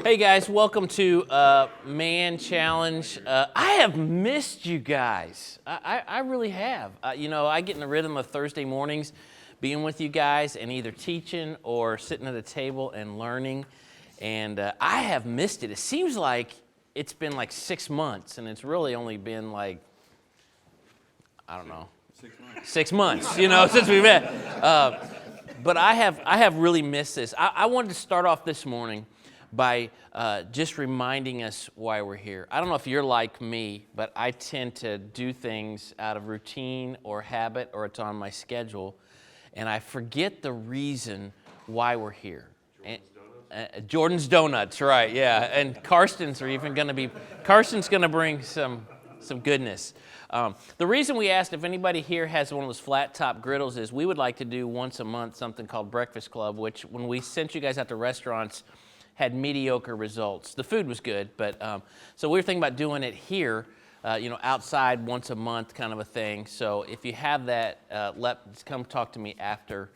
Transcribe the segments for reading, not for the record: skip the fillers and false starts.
Hey guys, welcome to Man Challenge. I have missed you guys. I really have. I get in the rhythm of Thursday mornings being with you guys and either teaching or sitting at a table and learning. And I have missed it. It seems like it's been like 6 months, and it's really only been like, I don't know. 6 months. 6 months, since we met. But I have really missed this. I wanted to start off this morning by just reminding us why we're here. I don't know if you're like me, but I tend to do things out of routine or habit, or it's on my schedule, and I forget the reason why we're here. Jordan's Donuts, right, yeah. And Karsten's going to bring some goodness. The reason we asked if anybody here has one of those flat top griddles is we would like to do once a month something called Breakfast Club, which when we sent you guys out to restaurants had mediocre results. The food was good, but so we were thinking about doing it here, outside once a month kind of a thing. So if you have that, come talk to me after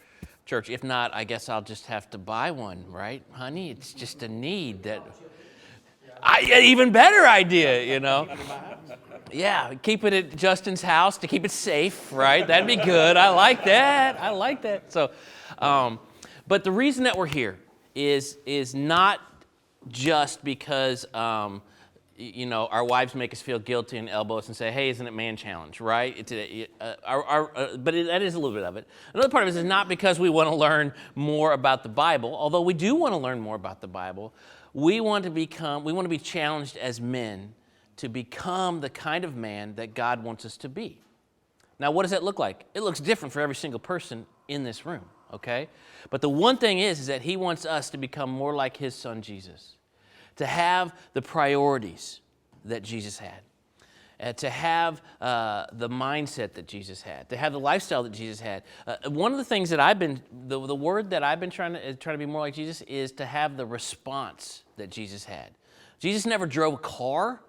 church. If not, I guess I'll just have to buy one, right, honey? It's just a need that. Even better idea, Yeah, keep it at Justin's house to keep it safe, right? That'd be good. I like that. So, but the reason that we're here is not just because our wives make us feel guilty and elbow us and say, "Hey, isn't it Man Challenge?" Right? That is a little bit of it. Another part of it is not because we want to learn more about the Bible, although we do want to learn more about the Bible. We want to be challenged as men to become the kind of man that God wants us to be. Now, what does that look like? It looks different for every single person in this room, okay? But the one thing is that he wants us to become more like his son, Jesus, to have the priorities that Jesus had, to have the mindset that Jesus had, to have the lifestyle that Jesus had. One of the things that the word that I've been trying to be more like Jesus is to have the response that Jesus had. Jesus never drove a car,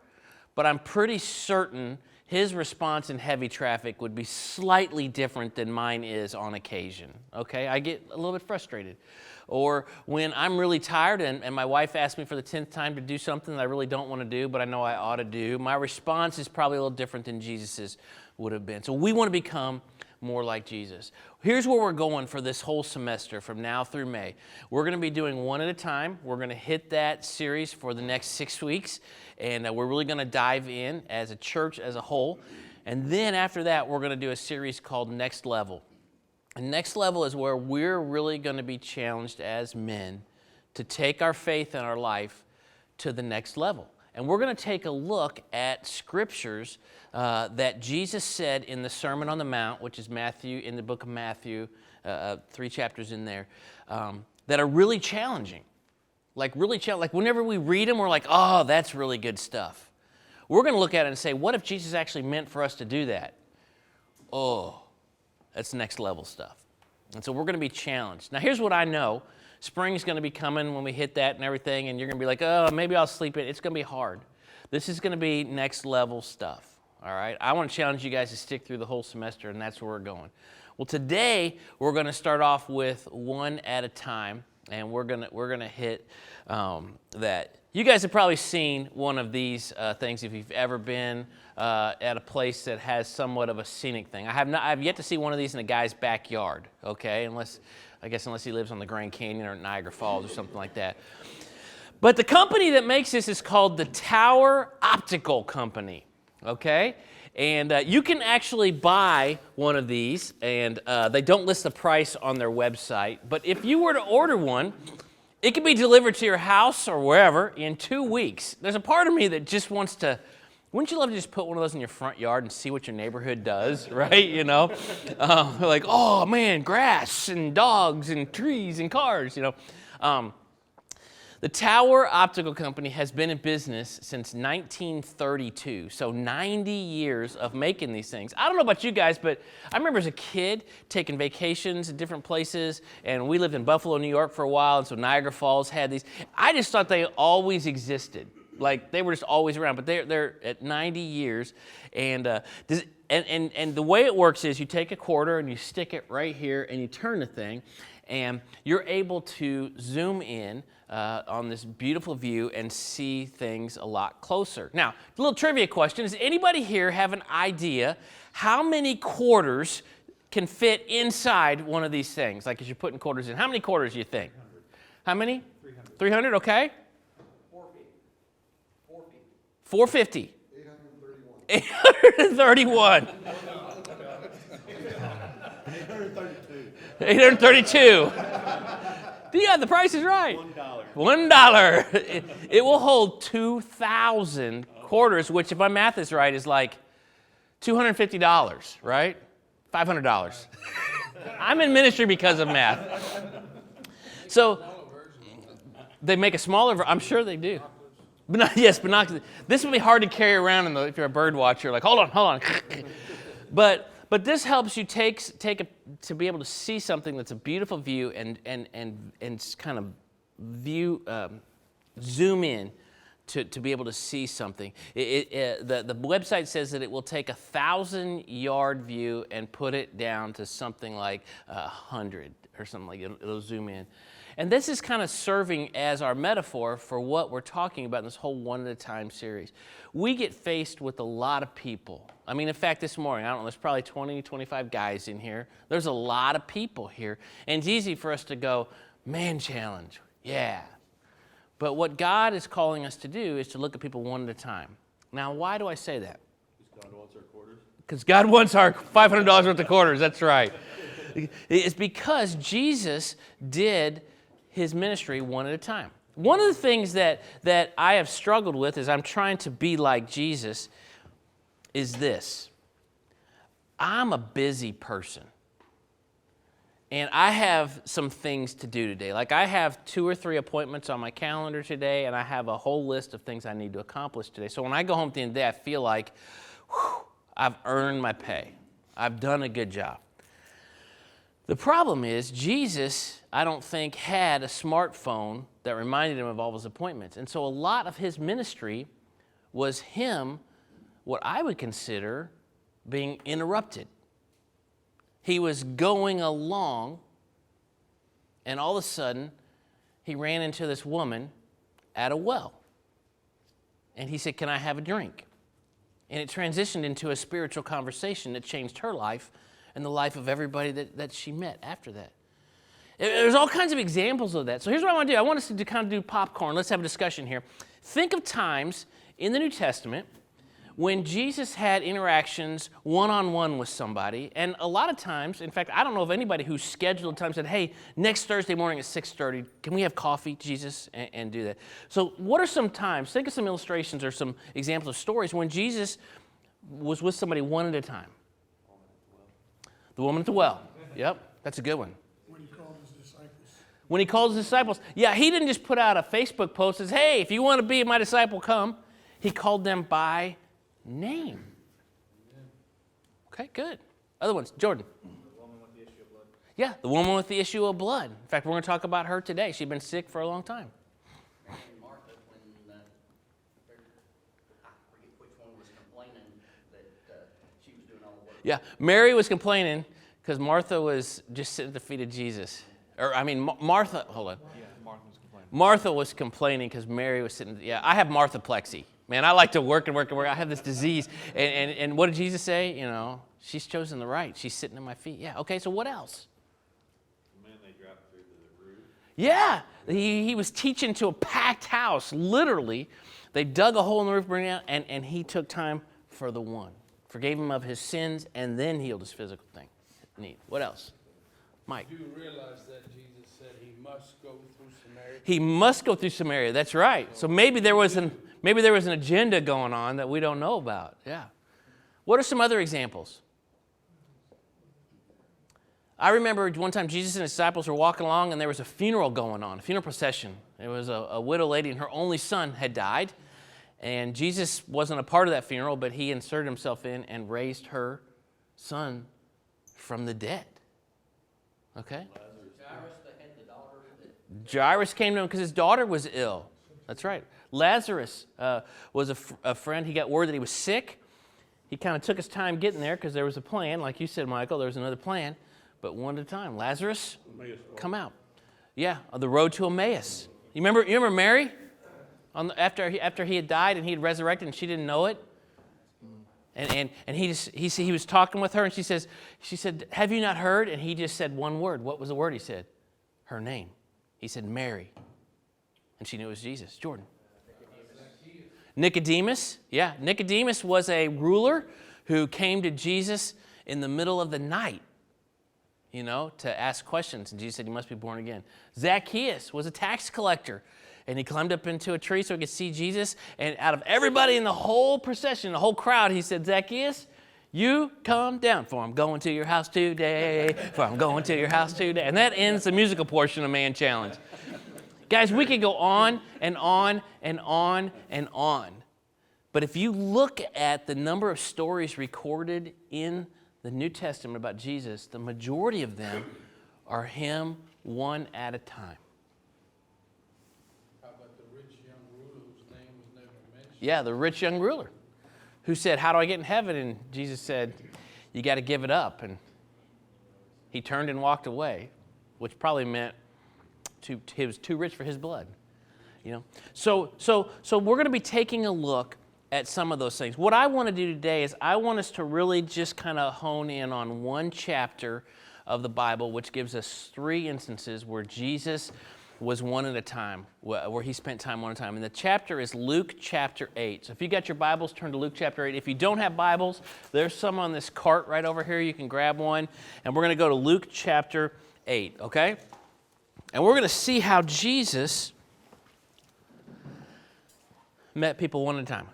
but I'm pretty certain his response in heavy traffic would be slightly different than mine is on occasion, okay? I get a little bit frustrated. Or when I'm really tired and my wife asks me for the 10th time to do something that I really don't want to do, but I know I ought to do, my response is probably a little different than Jesus's would have been. So we want to become more like Jesus. Here's where we're going for this whole semester from now through May. We're going to be doing one at a time. We're going to hit that series for the next 6 weeks, and we're really going to dive in as a church as a whole. And then after that, we're going to do a series called Next Level. And Next Level is where we're really going to be challenged as men to take our faith and our life to the next level. And we're going to take a look at scriptures that Jesus said in the Sermon on the Mount, which is in the book of Matthew, 3 chapters in there, that are really challenging. Like whenever we read them, we're like, oh, that's really good stuff. We're going to look at it and say, what if Jesus actually meant for us to do that? Oh, that's next level stuff. And so we're going to be challenged. Now, here's what I know. Spring's going to be coming when we hit that and everything, and you're going to be like, oh, maybe I'll sleep in. It's going to be hard. This is going to be next level stuff, all right? I want to challenge you guys to stick through the whole semester, and that's where we're going. Well, today we're going to start off with one at a time, and we're going to hit that. You guys have probably seen one of these things if you've ever been at a place that has somewhat of a scenic thing. I have yet to see one of these in a guy's backyard, okay? Unless he lives on the Grand Canyon or Niagara Falls or something like that. But the company that makes this is called the Tower Optical Company, okay? And you can actually buy one of these, and they don't list the price on their website. But if you were to order one, it can be delivered to your house or wherever in 2 weeks. There's a part of me that just wants to, wouldn't you love to just put one of those in your front yard and see what your neighborhood does, right? Like, oh man, grass and dogs and trees and cars, The Tower Optical Company has been in business since 1932, so 90 years of making these things. I don't know about you guys, but I remember as a kid taking vacations in different places, and we lived in Buffalo, New York for a while, and so Niagara Falls had these. I just thought they always existed. Like, they were just always around, but they're at 90 years, and the way it works is you take a quarter and you stick it right here, and you turn the thing, and you're able to zoom in on this beautiful view and see things a lot closer. Now, a little trivia question. Does anybody here have an idea how many quarters can fit inside one of these things? Like as you're putting quarters in. How many quarters do you think? 300. How many? 300. 300, okay. 450. 831. 832. Yeah, the price is right. $1. It will hold 2,000 quarters, which, if my math is right, is like $250, right? $500. I'm in ministry because of math. So they make a smaller version. I'm sure they do. Yes, binoculars. This would be hard to carry around if you're a bird watcher. Like, hold on. But this helps you to be able to see something that's a beautiful view and kind of view, zoom in to be able to see something. The website says that it will take 1,000-yard view and put it down to something like 100 or something like it. It'll zoom in. And this is kind of serving as our metaphor for what we're talking about in this whole One at a Time series. We get faced with a lot of people. I mean, in fact, this morning, I don't know, there's probably 20, 25 guys in here. There's a lot of people here. And it's easy for us to go, man challenge, yeah. But what God is calling us to do is to look at people one at a time. Now, why do I say that? Because God wants our quarters. Because God wants our $500 worth of quarters, that's right. It's because Jesus did his ministry one at a time. One of the things that I have struggled with as I'm trying to be like Jesus is this. I'm a busy person. And I have some things to do today. Like I have 2 or 3 appointments on my calendar today, and I have a whole list of things I need to accomplish today. So when I go home at the end of the day, I feel like I've earned my pay. I've done a good job. The problem is Jesus, I don't think, had a smartphone that reminded him of all his appointments. And so a lot of his ministry was him, what I would consider being interrupted. He was going along, and all of a sudden, he ran into this woman at a well. And he said, "Can I have a drink?" And it transitioned into a spiritual conversation that changed her life and the life of everybody that she met after that. There's all kinds of examples of that. So here's what I want to do. I want us to kind of do popcorn. Let's have a discussion here. Think of times in the New Testament when Jesus had interactions one-on-one with somebody. And a lot of times, in fact, I don't know of anybody who scheduled time, said, hey, next Thursday morning at 6:30, can we have coffee, Jesus, and do that? So what are some times, think of some illustrations or some examples of stories when Jesus was with somebody one at a time. The woman at the well. Yep, that's a good one. When he called his disciples. When he called his disciples. Yeah, he didn't just put out a Facebook post that says, hey, if you want to be my disciple, come. He called them by name. Okay, good. Other ones, Jordan. The woman with the issue of blood. Yeah, the woman with the issue of blood. In fact, we're going to talk about her today. She's been sick for a long time. Martha, when I forget which one was complaining that she was doing all the work. Yeah, Mary was complaining because Martha was just sitting at the feet of Jesus. Martha, hold on. Yeah, Martha was complaining. Martha was complaining because Mary was sitting, I have Marthaplexy. Man, I like to work and work and work. I have this disease. And what did Jesus say? You know, she's chosen the right. She's sitting at my feet. Yeah, okay, so what else? The man they dropped through the roof. Yeah, he was teaching to a packed house, literally. They dug a hole in the roof, bring it out, and he took time for the one. Forgave him of his sins, and then healed his physical thing. Neat. What else? Mike. Do you realize that Jesus said he must go through Samaria? He must go through Samaria. That's right. So maybe there was an agenda going on that we don't know about. Yeah. What are some other examples? I remember one time Jesus and his disciples were walking along and there was a funeral going on, a funeral procession. There was a widow lady and her only son had died. And Jesus wasn't a part of that funeral, but he inserted himself in and raised her son from the dead. Okay? Jairus came to him because his daughter was ill. That's right. Lazarus was a friend. He got word that he was sick. He kind of took his time getting there because there was a plan. Like you said, Michael, there was another plan. but one at a time. Lazarus, come out. Yeah, on the road to Emmaus. You remember Mary? After he had died and he had resurrected and she didn't know it? And he was talking with her and she said, have you not heard? And he just said one word. What was the word he said? Her name. He said, Mary. And she knew it was Jesus. Jordan. Nicodemus. Yeah, Nicodemus was a ruler who came to Jesus in the middle of the night, to ask questions. And Jesus said, you must be born again. Zacchaeus was a tax collector. And he climbed up into a tree so he could see Jesus. And out of everybody in the whole procession, the whole crowd, he said, Zacchaeus, you come down, for I'm going to your house today. For I'm going to your house today. And that ends the musical portion of Man Challenge. Guys, we could go on and on and on and on. But if you look at the number of stories recorded in the New Testament about Jesus, the majority of them are him one at a time. How about the rich young ruler whose name was never mentioned? Yeah, the rich young ruler who said, how do I get in heaven? And Jesus said, you got to give it up. And he turned and walked away, which probably meant he was too rich for his blood. So we're going to be taking a look at some of those things. What I want to do today is I want us to really just kind of hone in on one chapter of the Bible, which gives us 3 instances where Jesus was one at a time, where he spent time one at a time. And the chapter is Luke chapter 8. So if you got your Bibles, turn to Luke chapter 8. If you don't have Bibles, there's some on this cart right over here. You can grab one. And we're going to go to Luke chapter 8, okay? And we're going to see how Jesus met people one at a time.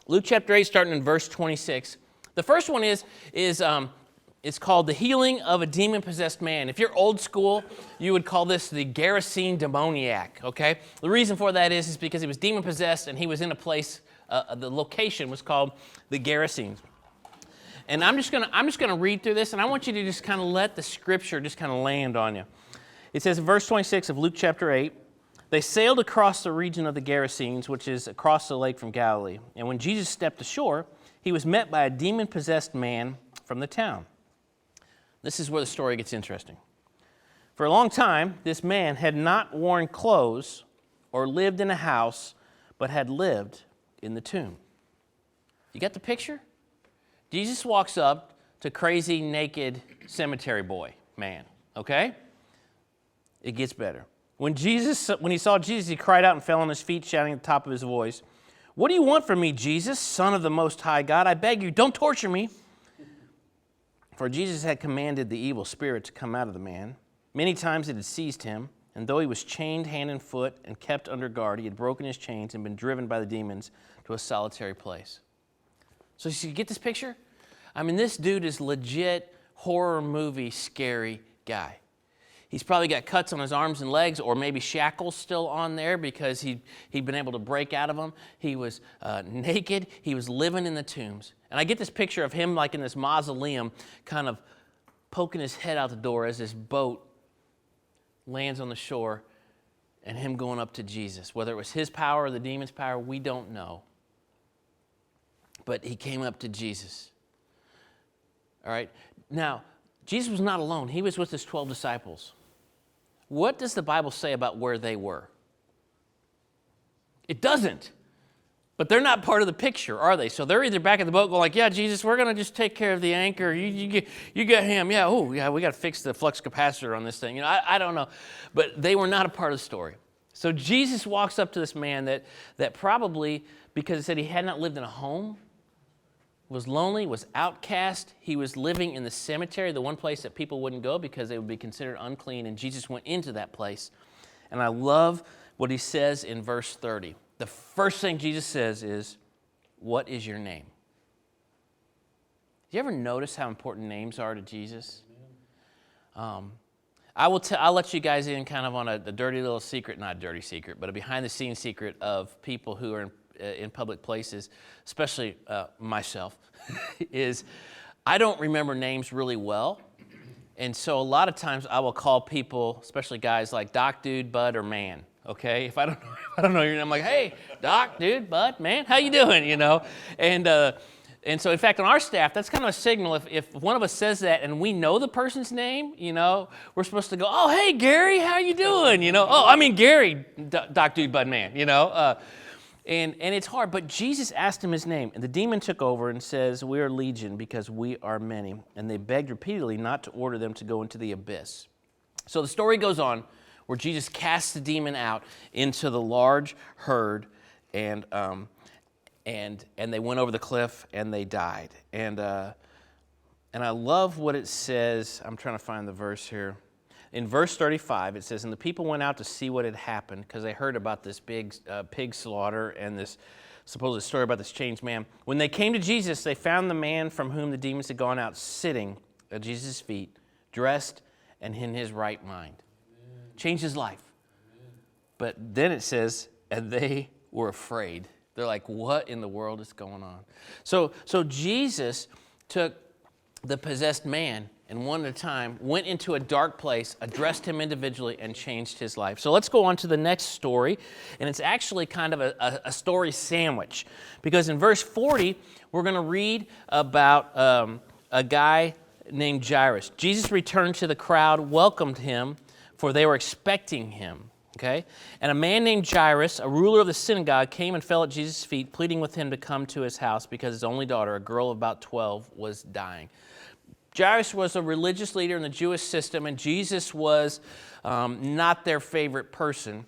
Luke chapter 8, starting in verse 26. The first one is it's called the healing of a demon-possessed man. If you're old school, you would call this the Gerasene demoniac, okay? The reason for that is because he was demon-possessed and he was in a place, the location was called the Gerasenes. And I'm just gonna read through this, and I want you to just kind of let the scripture just kind of land on you. It says in verse 26 of Luke chapter 8, they sailed across the region of the Gerasenes, which is across the lake from Galilee. And when Jesus stepped ashore, he was met by a demon-possessed man from the town. This is where the story gets interesting. For a long time, this man had not worn clothes or lived in a house, but had lived in the tomb. You got the picture? Jesus walks up to crazy, naked cemetery boy, man, okay? It gets better. When he saw Jesus, he cried out and fell on his feet, shouting at the top of his voice, "What do you want from me, Jesus, Son of the Most High God? I beg you, don't torture me." For Jesus had commanded the evil spirit to come out of the man. Many times it had seized him, and though he was chained hand and foot and kept under guard, he had broken his chains and been driven by the demons to a solitary place. So you get this picture? I mean, this dude is legit horror movie scary guy. He's probably got cuts on his arms and legs, or maybe shackles still on there because he'd been able to break out of them. He was naked. He was living in the tombs. And I get this picture of him like in this mausoleum, kind of poking his head out the door as this boat lands on the shore, and him going up to Jesus. Whether it was his power or the demon's power, we don't know. But he came up to Jesus. All right? Now, Jesus was not alone. He was with his 12 disciples. What does the Bible say about where they were? It doesn't. But they're not part of the picture, are they? So they're either back in the boat going like, yeah, Jesus, we're going to just take care of the anchor. You get him. Yeah, oh, yeah, we got to fix the flux capacitor on this thing. I don't know. But they were not a part of the story. So Jesus walks up to this man that probably, because it said he had not lived in a home, was lonely, was outcast. He was living in the cemetery, the one place that people wouldn't go because they would be considered unclean, and Jesus went into that place. And I love what he says in verse 30. The first thing Jesus says is, "What is your name?" Do you ever notice how important names are to Jesus? I'll let you guys in kind of on a dirty little secret, not a dirty secret, but a behind-the-scenes secret of people who are in public places, especially myself, is I don't remember names really well. And so a lot of times I will call people, especially guys like Doc, Dude, Bud, or Man, okay? If I don't know your name, I'm like, hey, Doc, Dude, Bud, Man, how you doing, And And so, in fact, on our staff, that's kind of a signal. If one of us says that and we know the person's name, we're supposed to go, oh, hey, Gary, how you doing? Oh, I mean, Gary, Doc Dude Bud Man, And it's hard, but Jesus asked him his name, and the demon took over and says, we are legion because we are many. And they begged repeatedly not to order them to go into the abyss. So the story goes on where Jesus casts the demon out into the large herd, and they went over the cliff and they died. And I love what it says. I'm trying to find the verse here. In verse 35, it says, and the people went out to see what had happened because they heard about this big pig slaughter and this supposed story about this changed man. When they came to Jesus, they found the man from whom the demons had gone out sitting at Jesus' feet, dressed and in his right mind. Amen. Changed his life. Amen. But then it says, and they were afraid. They're like, what in the world is going on? So Jesus took the possessed man and one at a time went into a dark place, addressed him individually, and changed his life. So let's go on to the next story. And it's actually kind of a story sandwich. Because in verse 40, we're going to read about a guy named Jairus. Jesus returned to the crowd, welcomed him, for they were expecting him. Okay? And a man named Jairus, a ruler of the synagogue, came and fell at Jesus' feet, pleading with him to come to his house because his only daughter, a girl of about 12, was dying. Jairus was a religious leader in the Jewish system, and Jesus was not their favorite person.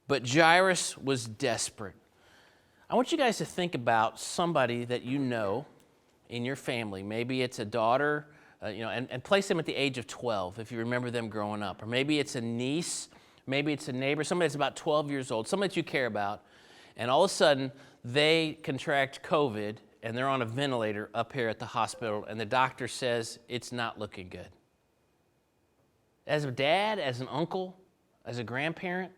But Jairus was desperate. I want you guys to think about somebody that you know in your family. Maybe it's a daughter, and place them at the age of 12 if you remember them growing up. Or maybe it's a niece, maybe it's a neighbor, somebody that's about 12 years old, somebody that you care about, and all of a sudden they contract COVID and they're on a ventilator up here at the hospital, and the doctor says it's not looking good. As a dad, as an uncle, as a grandparent,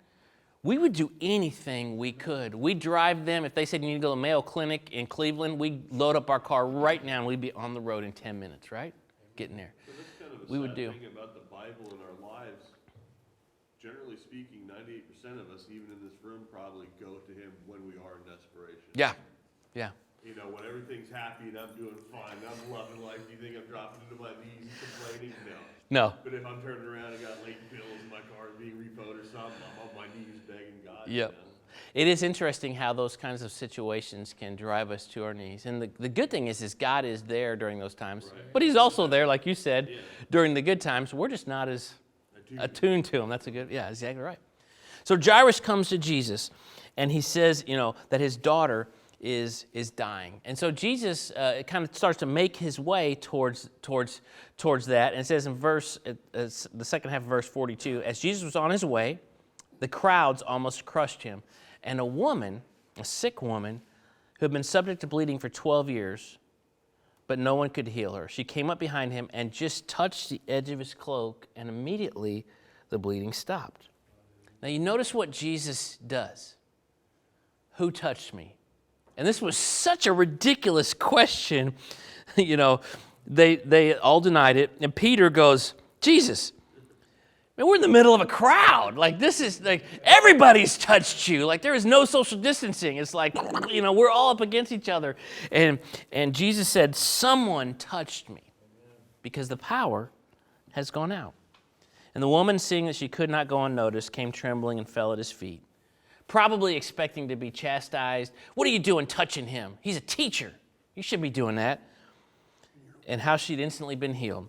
we would do anything we could. We'd drive them. If they said you need to go to the Mayo Clinic in Cleveland, we'd load up our car right now, and we'd be on the road in 10 minutes, right? Getting there. So that's kind of a We would sad do. thing about the Bible in our lives. Generally speaking, 98% of us, even in this room, probably go to him when we are in desperation. Yeah. When everything's happy and I'm doing fine, I'm loving life, do you think I'm dropping into my knees and complaining? No. No. But if I'm turning around and got late bills and my car is being repoed or something, I'm on my knees begging God. Yep. It is interesting how those kinds of situations can drive us to our knees. And the good thing is God is there during those times. Right. But he's also there, like you said, during the good times. We're just not as attuned to him. That's exactly right. So Jairus comes to Jesus, and he says, that his daughter is dying. And so Jesus kind of starts to make his way towards that. And it says in the second half of verse 42, as Jesus was on his way, the crowds almost crushed him. And a woman, a sick woman, who had been subject to bleeding for 12 years, but no one could heal her. She came up behind him and just touched the edge of his cloak, and immediately the bleeding stopped. Now you notice what Jesus does. Who touched me? And this was such a ridiculous question. They all denied it. And Peter goes, Jesus, man, we're in the middle of a crowd. Like, this is like, everybody's touched you. Like, there is no social distancing. It's like, we're all up against each other. And Jesus said, someone touched me because the power has gone out. And the woman, seeing that she could not go unnoticed, came trembling and fell at his feet, probably expecting to be chastised. What are you doing touching him? He's a teacher. You shouldn't be doing that. And how she'd instantly been healed.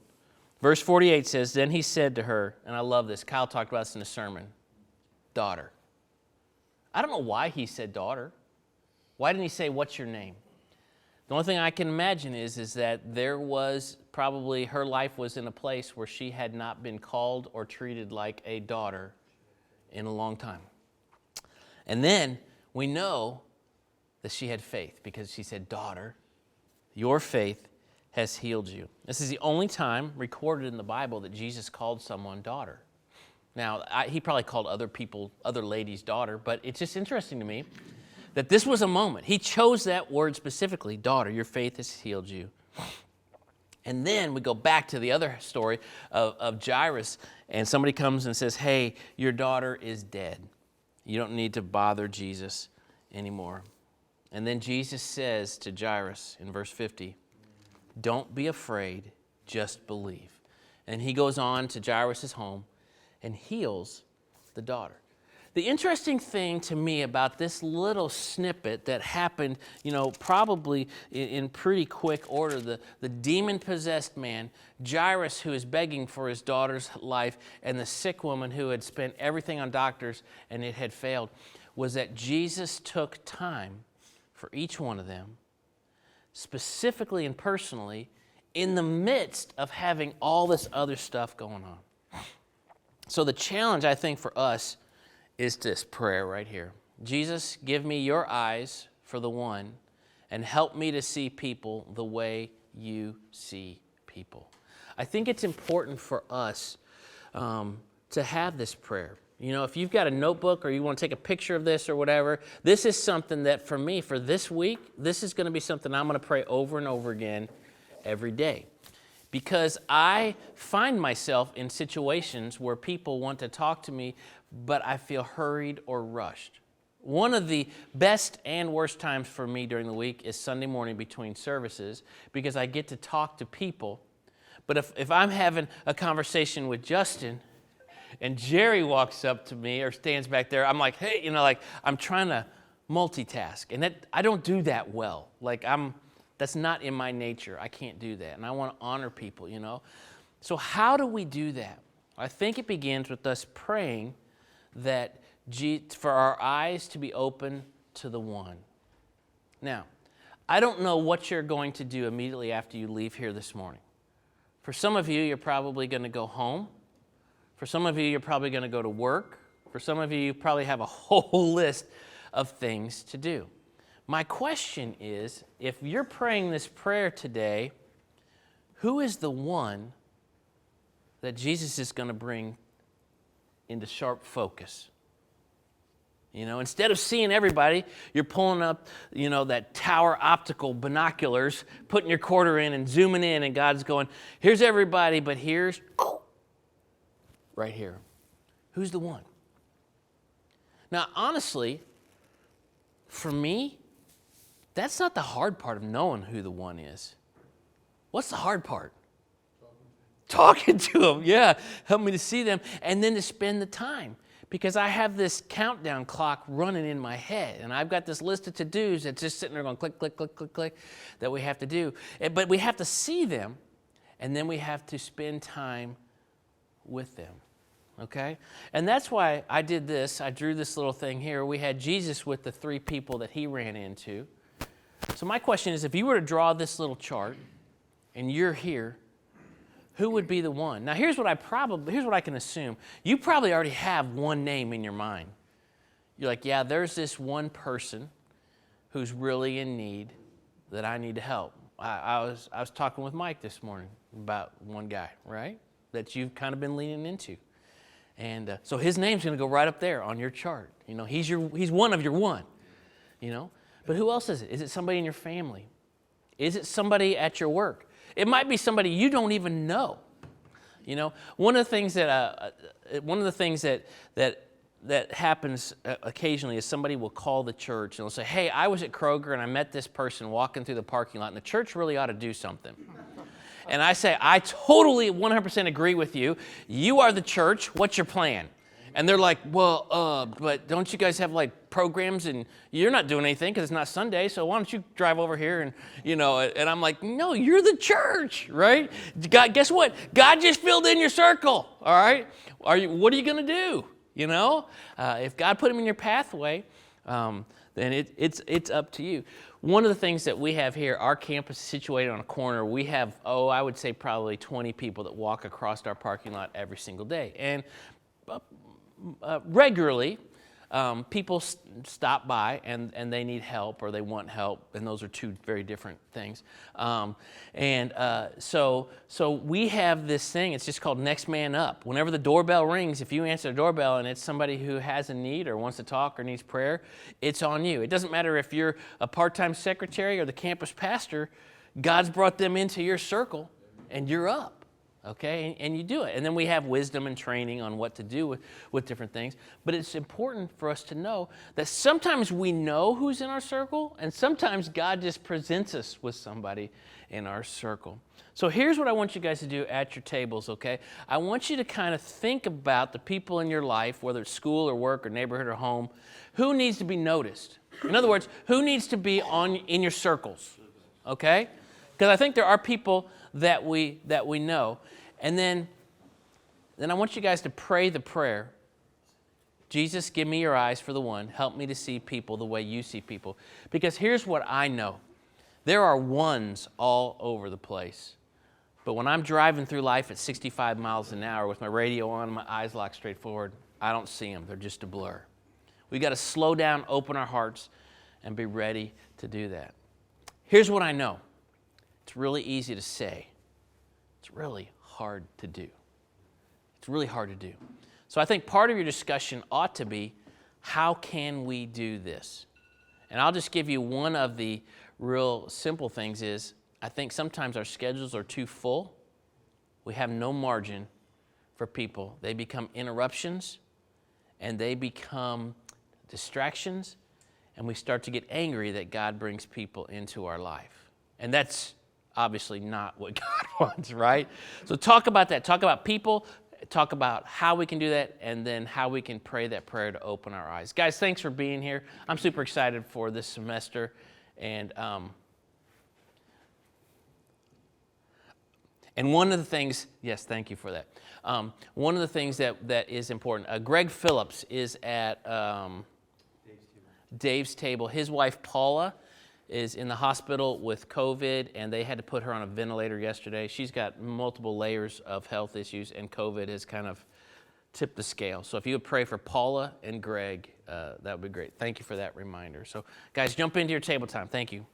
Verse 48 says, then he said to her, and I love this, Kyle talked about this in a sermon, daughter. I don't know why he said daughter. Why didn't he say, what's your name? The only thing I can imagine is that there was probably, her life was in a place where she had not been called or treated like a daughter in a long time. And then we know that she had faith because she said, daughter, your faith has healed you. This is the only time recorded in the Bible that Jesus called someone daughter. Now, he probably called other ladies daughter, but it's just interesting to me that this was a moment. He chose that word specifically, daughter, your faith has healed you. And then we go back to the other story of Jairus, and somebody comes and says, hey, your daughter is dead. You don't need to bother Jesus anymore. And then Jesus says to Jairus in verse 50, don't be afraid, just believe. And he goes on to Jairus' home and heals the daughter. The interesting thing to me about this little snippet that happened, probably in pretty quick order, the demon-possessed man, Jairus, who is begging for his daughter's life, and the sick woman who had spent everything on doctors and it had failed, was that Jesus took time for each one of them, specifically and personally, in the midst of having all this other stuff going on. So the challenge, I think, for us is this prayer right here. Jesus, give me your eyes for the one and help me to see people the way you see people. I think it's important for us to have this prayer. If you've got a notebook or you want to take a picture of this or whatever, this is something that for me, for this week, this is going to be something I'm going to pray over and over again every day. Because I find myself in situations where people want to talk to me, but I feel hurried or rushed. One of the best and worst times for me during the week is Sunday morning between services, because I get to talk to people. But if I'm having a conversation with Justin and Jerry walks up to me or stands back there, I'm like, hey, I'm trying to multitask. And I don't do that well. That's not in my nature. I can't do that. And I want to honor people, So how do we do that? I think it begins with us praying that for our eyes to be open to the one. Now, I don't know what you're going to do immediately after you leave here this morning. For some of you, you're probably going to go home. For some of you, you're probably going to go to work. For some of you, you probably have a whole list of things to do. My question is, if you're praying this prayer today, who is the one that Jesus is going to bring into sharp focus? Instead of seeing everybody, you're pulling up, that tower optical binoculars, putting your quarter in and zooming in, and God's going, here's everybody, but here's right here. Who's the one? Now, honestly, for me, that's not the hard part of knowing who the one is. What's the hard part? Talking to them, yeah. Help me to see them, and then to spend the time. Because I have this countdown clock running in my head, and I've got this list of to-dos that's just sitting there going click, click, click, click, click, that we have to do. But we have to see them, and then we have to spend time with them. Okay? And that's why I did this. I drew this little thing here. We had Jesus with the 3 people that he ran into. So my question is, if you were to draw this little chart and you're here, who would be the one? Now here's what I can assume. You probably already have one name in your mind. You're like, yeah, there's this one person who's really in need that I need to help. I was talking with Mike this morning about one guy, right? That you've kind of been leaning into. And so his name's going to go right up there on your chart. He's one of your one, But who else is it? Is it somebody in your family? Is it somebody at your work? It might be somebody you don't even know. One of the things that happens occasionally is somebody will call the church and they'll say, hey, I was at Kroger and I met this person walking through the parking lot and the church really ought to do something. And I say, I totally 100% agree with you. You are the church. What's your plan? And they're like, well, but don't you guys have programs and you're not doing anything because it's not Sunday, so why don't you drive over here and, and I'm like, no, you're the church, right? God, guess what? God just filled in your circle, all right? What are you going to do, If God put him in your pathway, then it's up to you. One of the things that we have here, our campus is situated on a corner. We have, I would say probably 20 people that walk across our parking lot every single day. And regularly, people stop by and they need help or they want help, and those are 2 very different things. So we have this thing, it's just called Next Man Up. Whenever the doorbell rings, if you answer the doorbell and it's somebody who has a need or wants to talk or needs prayer, it's on you. It doesn't matter if you're a part-time secretary or the campus pastor, God's brought them into your circle and you're up. okay? And you do it. And then we have wisdom and training on what to do with different things. But it's important for us to know that sometimes we know who's in our circle, and sometimes God just presents us with somebody in our circle. So here's what I want you guys to do at your tables, okay? I want you to kind of think about the people in your life, whether it's school or work or neighborhood or home, who needs to be noticed. In other words, who needs to be in your circles, okay? Because I think there are people that we know. And then I want you guys to pray the prayer, Jesus, give me your eyes for the one. Help me to see people the way you see people. Because here's what I know. There are ones all over the place. But when I'm driving through life at 65 miles an hour with my radio on and my eyes locked straight forward, I don't see them. They're just a blur. We got to slow down, open our hearts, and be ready to do that. Here's what I know. It's really easy to say. It's really hard to do. It's really hard to do. So I think part of your discussion ought to be, how can we do this? And I'll just give you one of the real simple things is, I think sometimes our schedules are too full. We have no margin for people. They become interruptions, and they become distractions, and we start to get angry that God brings people into our life. And that's obviously not what God wants, right? So talk about that. Talk about people. Talk about how we can do that, and then how we can pray that prayer to open our eyes. Guys, thanks for being here. I'm super excited for this semester. And one of the things, yes, thank you for that. One of the things that is important, Greg Phillips is at Dave's table. His wife, Paula, is in the hospital with COVID, and they had to put her on a ventilator yesterday. She's got multiple layers of health issues, and COVID has kind of tipped the scale. So if you would pray for Paula and Greg, that would be great. Thank you for that reminder. So guys, jump into your table time. Thank you.